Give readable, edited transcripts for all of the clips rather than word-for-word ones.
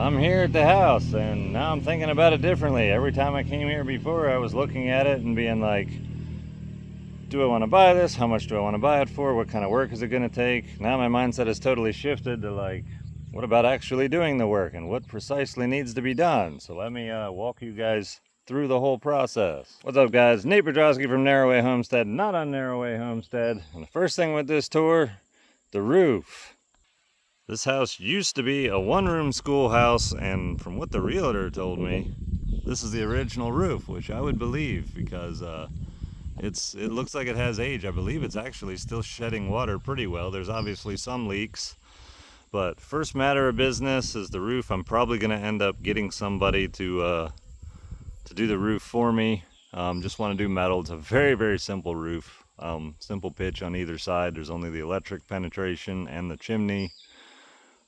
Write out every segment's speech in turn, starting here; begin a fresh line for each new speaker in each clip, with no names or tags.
I'm here at the house, and now I'm thinking about it differently. Every time I came here before, I was looking at it and being like, do I want to buy this? How much do I want to buy it for? What kind of work is it going to take? Now my mindset has totally shifted to like, what about actually doing the work and what precisely needs to be done? So let me walk you guys through the whole process. What's up, guys? Nate Bedrowski from Narrowway Homestead, not on Narrowway Homestead. And the first thing with this tour, the roof. This house used to be a one-room schoolhouse, and from what the realtor told me, this is the original roof, which I would believe because it looks like it has age. I believe it's actually still shedding water pretty well. There's obviously some leaks, but first matter of business is the roof. I'm probably going to end up getting somebody to do the roof for me. Just want to do metal. It's a very, very simple roof. Simple pitch on either side. There's only the electric penetration and the chimney.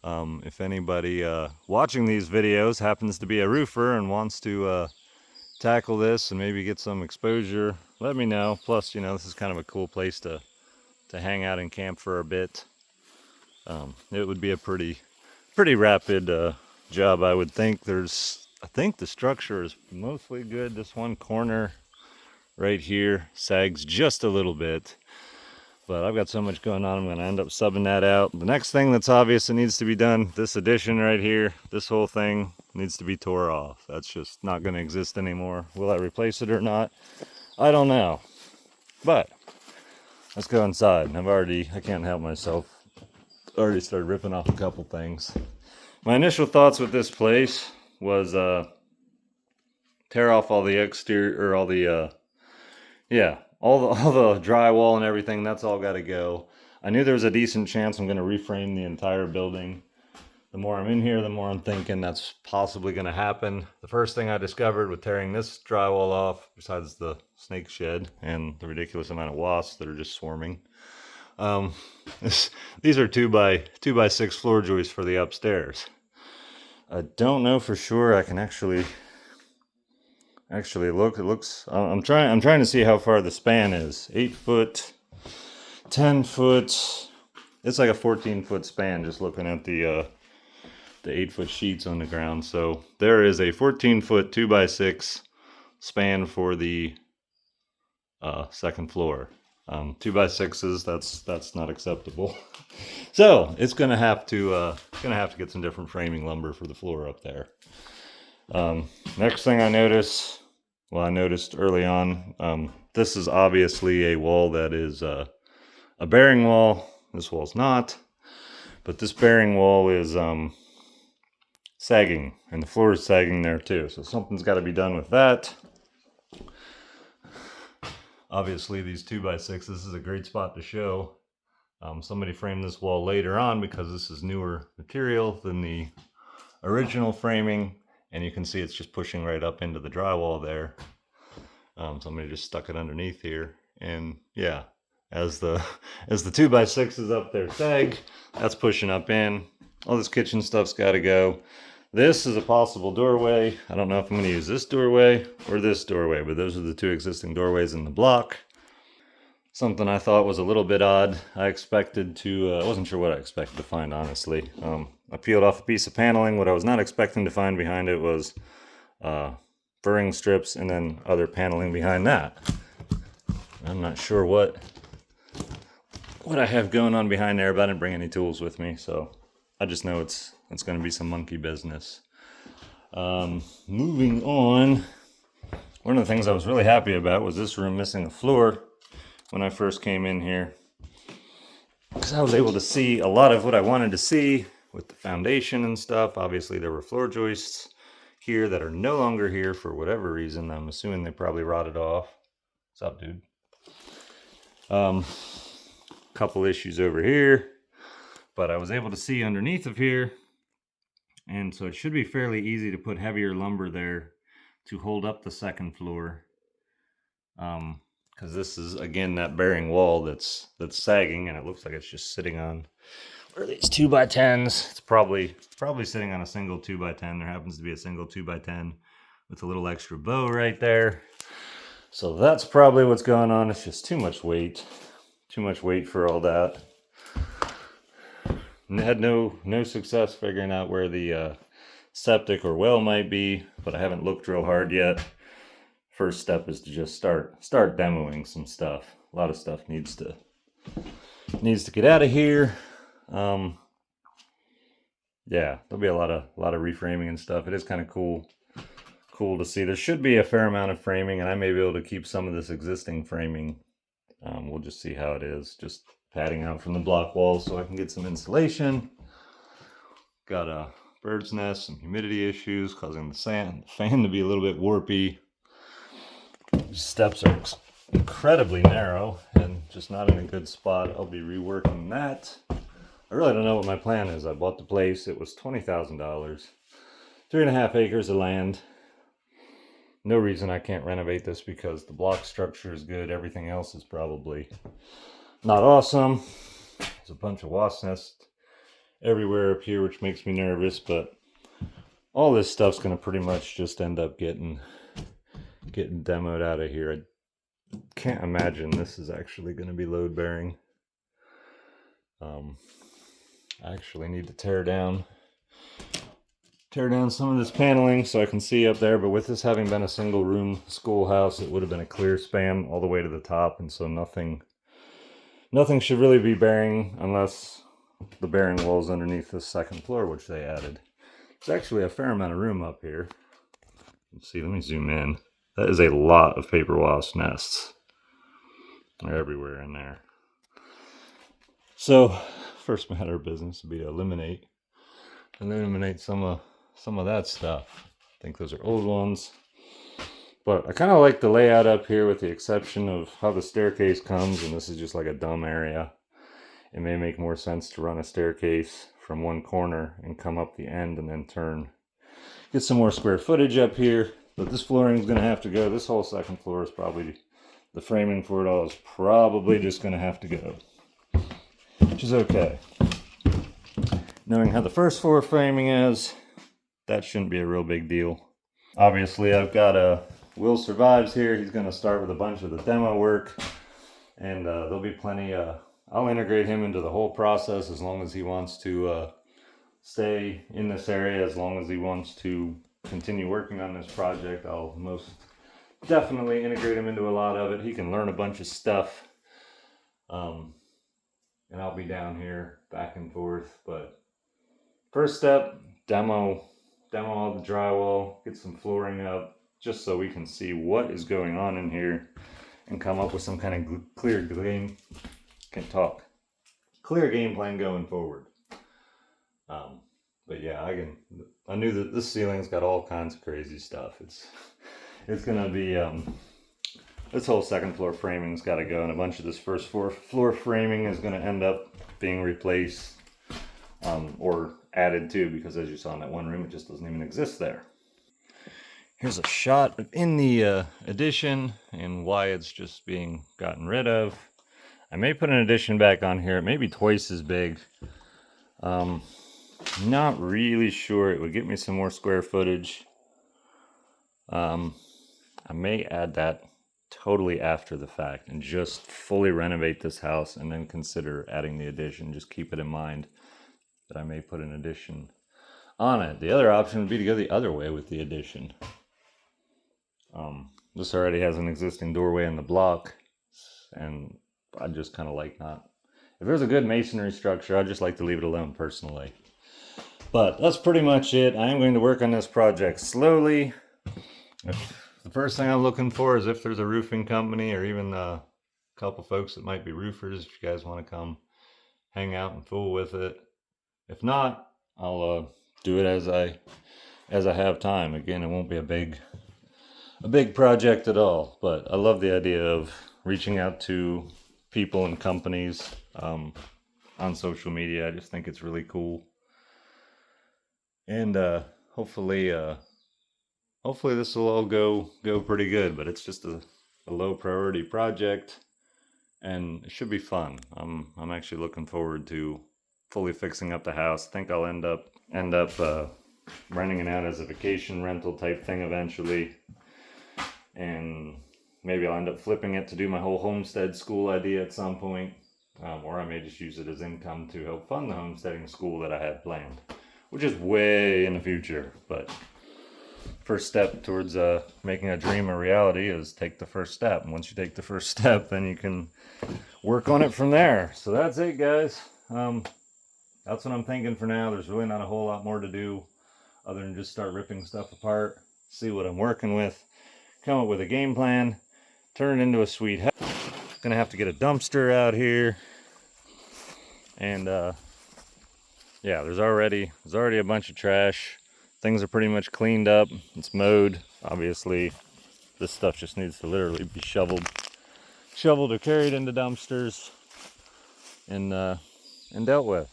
If anybody watching these videos happens to be a roofer and wants to tackle this and maybe get some exposure, let me know. Plus, you know, this is kind of a cool place to hang out and camp for a bit. It would be a pretty rapid job, I would think. I think the structure is mostly good. This one corner right here sags just a little bit. But I've got so much going on, I'm going to end up subbing that out. The next thing that's obvious that needs to be done, this addition right here, this whole thing needs to be tore off. That's just not going to exist anymore. Will I replace it or not? I don't know. But let's go inside. I can't help myself. Already started ripping off a couple things. My initial thoughts with this place was tear off all the exterior, or all the drywall and everything. That's all got to go. I knew there was a decent chance I'm going to reframe the entire building. The more I'm in here, the more I'm thinking that's possibly going to happen. The first thing I discovered with tearing this drywall off, besides the snake shed and the ridiculous amount of wasps that are just swarming, these are 2x6 floor joists for the upstairs. I don't know for sure. I can actually look. It looks, I'm trying to see how far the span is. 8 foot, 10 foot. It's like a 14-foot span just looking at the 8-foot sheets on the ground. So there is a 14-foot 2x6 span for the second floor. 2x6s, that's not acceptable. So it's gonna have to get some different framing lumber for the floor up there. Next thing I noticed early on, this is obviously a wall that is a bearing wall. This wall's not, but this bearing wall is sagging, and the floor is sagging there too. So something's got to be done with that. Obviously, these 2x6, this is a great spot to show. Somebody framed this wall later on because this is newer material than the original framing. And you can see it's just pushing right up into the drywall there. Somebody just stuck it underneath here. And yeah, as the 2x6 is up there sag, that's pushing up in. All this kitchen stuff's got to go. This is a possible doorway. I don't know if I'm going to use this doorway or this doorway, but those are the two existing doorways in the block. Something I thought was a little bit odd. I wasn't sure what I expected to find, honestly. I peeled off a piece of paneling. What I was not expecting to find behind it was furring strips and then other paneling behind that. I'm not sure what I have going on behind there, but I didn't bring any tools with me, so I just know it's going to be some monkey business. Moving on, one of the things I was really happy about was this room missing a floor when I first came in here, because I was able to see a lot of what I wanted to see with the foundation and stuff. Obviously there were floor joists here that are no longer here for whatever reason. I'm assuming they probably rotted off. What's up, dude? Couple issues over here, but I was able to see underneath of here, and so it should be fairly easy to put heavier lumber there to hold up the second floor. Because this is, again, that bearing wall that's sagging, and it looks like it's just sitting on, where are these 2x10s? It's probably sitting on a single 2x10. There happens to be a single 2x10 with a little extra bow right there. So that's probably what's going on. It's just too much weight for all that. And had no success figuring out where the septic or well might be, but I haven't looked real hard yet. First step is to just start demoing some stuff. A lot of stuff needs to get out of here. Yeah, there'll be a lot of reframing and stuff. It is kind of cool to see. There should be a fair amount of framing, and I may be able to keep some of this existing framing. We'll just see how it is. Just padding out from the block walls so I can get some insulation. Got a bird's nest, some humidity issues causing the fan to be a little bit warpy. Steps are incredibly narrow and just not in a good spot. I'll be reworking that. I really don't know what my plan is. I bought the place. It was $20,000. 3.5 acres of land. No reason I can't renovate this because the block structure is good. Everything else is probably not awesome. There's a bunch of wasp nests everywhere up here, which makes me nervous, but all this stuff's going to pretty much just end up getting demoed out of here. I can't imagine this is actually going to be load bearing. I actually need to tear down some of this paneling so I can see up there, but with this having been a single room schoolhouse, it would have been a clear span all the way to the top, and so nothing should really be bearing unless the bearing walls underneath this second floor, which they added. There's actually a fair amount of room up here. Let's see, let me zoom in. That is a lot of paper wasp nests. They're everywhere in there. So, first matter of business would be to eliminate some of that stuff. I think those are old ones. But I kind of like the layout up here with the exception of how the staircase comes, and this is just like a dumb area. It may make more sense to run a staircase from one corner and come up the end and then turn. Get some more square footage up here, but this flooring is going to have to go. This whole second floor is probably, the framing for it all is probably just going to have to go, which is okay. Knowing how the first floor framing is, that shouldn't be a real big deal. Obviously, I've got Will Survives here. He's going to start with a bunch of the demo work, and there'll be plenty. I'll integrate him into the whole process as long as he wants to stay in this area, as long as he wants to continue working on this project. I'll most definitely integrate him into a lot of it. He can learn a bunch of stuff, and I'll be down here back and forth. But first step, demo all the drywall, get some flooring up, just so we can see what is going on in here and come up with some kind of clear game plan going forward. But yeah, I knew that this ceiling's got all kinds of crazy stuff. It's gonna be this whole second floor framing's got to go, and a bunch of this first floor framing is going to end up being replaced or added to, because as you saw in that one room, it just doesn't even exist there. Here's a shot in the addition and why it's just being gotten rid of. I may put an addition back on here. It may be twice as big. Not really sure. It would get me some more square footage. I may add that totally after the fact and just fully renovate this house and then consider adding the addition. Just keep it in mind that I may put an addition on it. The other option would be to go the other way with the addition. This already has an existing doorway in the block, and I just kind of like not. If there's a good masonry structure, I'd just like to leave it alone personally. But that's pretty much it. I am going to work on this project slowly. The first thing I'm looking for is if there's a roofing company or even a couple folks that might be roofers, if you guys want to come hang out and fool with it. If not, I'll do it as I have time. Again, it won't be a big project at all, but I love the idea of reaching out to people and companies on social media. I just think it's really cool, and hopefully this will all go pretty good. But it's just a low priority project, and it should be fun. I'm actually looking forward to fully fixing up the house. I think I'll end up renting it out as a vacation rental type thing eventually, and maybe I'll end up flipping it to do my whole homestead school idea at some point, or I may just use it as income to help fund the homesteading school that I had planned, which is way in the future. But first step towards making a dream a reality is take the first step. And once you take the first step, then you can work on it from there. So that's it, guys. That's what I'm thinking for now. There's really not a whole lot more to do other than just start ripping stuff apart, see what I'm working with, come up with a game plan, turn it into a sweet house. Gonna have to get a dumpster out here. And yeah, there's already a bunch of trash. Things are pretty much cleaned up. It's mowed. Obviously, this stuff just needs to literally be shoveled or carried into dumpsters and dealt with.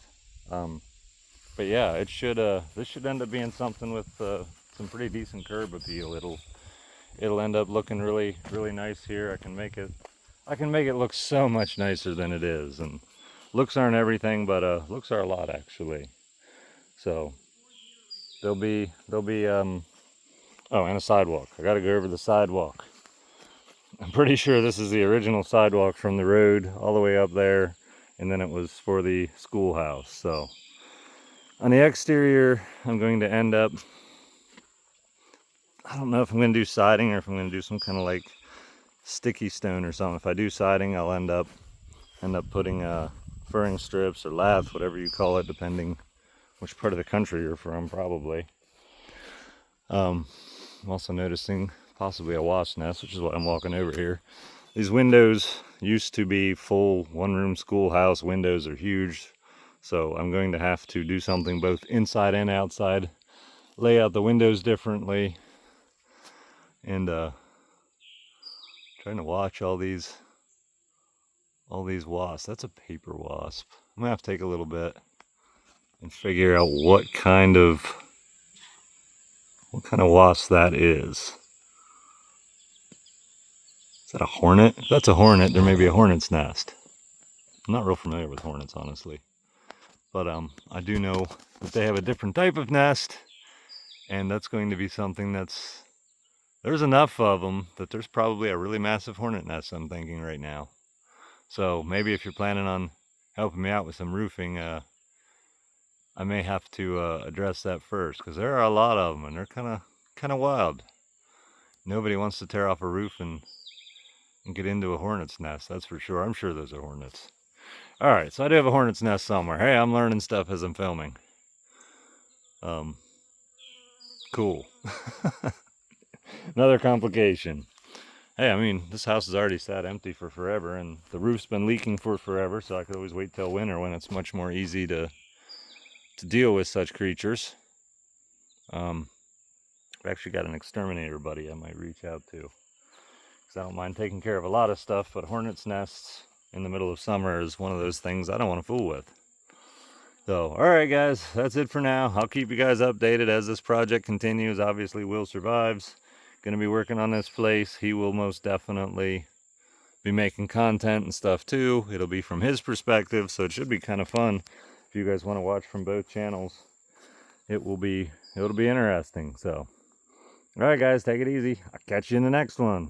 But yeah, it should this should end up being something with some pretty decent curb appeal. It'll end up looking really nice here. I can make it look so much nicer than it is. And looks aren't everything, but looks are a lot actually. So there'll be oh, and a sidewalk. I got to go over the sidewalk. I'm pretty sure this is the original sidewalk from the road all the way up there, and then it was for the schoolhouse. So on the exterior, I'm going to end up, I don't know if I'm going to do siding or if I'm going to do some kind of like sticky stone or something. If I do siding, I'll end up putting furring strips or laths, whatever you call it, depending which part of the country you're from, probably. I'm also noticing possibly a wasp nest, which is what I'm walking over here. These windows used to be full one-room schoolhouse. Windows are huge, so I'm going to have to do something both inside and outside. Lay out the windows differently, and trying to watch all these wasps. That's a paper wasp. I'm gonna have to take a little bit and figure out what kind of wasp that is. Is that a hornet? If that's a hornet, there may be a hornet's nest. I'm not real familiar with hornets, honestly. But I do know that they have a different type of nest, and that's going to be something there's enough of them that there's probably a really massive hornet nest, I'm thinking right now. So maybe if you're planning on helping me out with some roofing, I may have to address that first, because there are a lot of them, and they're kind of wild. Nobody wants to tear off a roof and get into a hornet's nest, that's for sure. I'm sure those are hornets. All right, so I do have a hornet's nest somewhere. Hey, I'm learning stuff as I'm filming. Cool. Another complication. Hey, I mean, this house has already sat empty for forever, and the roof's been leaking for forever, so I could always wait till winter when it's much more easy to deal with such creatures. I've actually got an exterminator buddy I might reach out to, because I don't mind taking care of a lot of stuff, but hornet's nests in the middle of summer is one of those things I don't want to fool with. So, alright guys, that's it for now. I'll keep you guys updated as this project continues. Obviously, Will survives. Going to be working on this place. He will most definitely be making content and stuff too. It'll be from his perspective, so it should be kind of fun. If you guys want to watch from both channels, it'll be interesting. So, alright guys, take it easy. I'll catch you in the next one.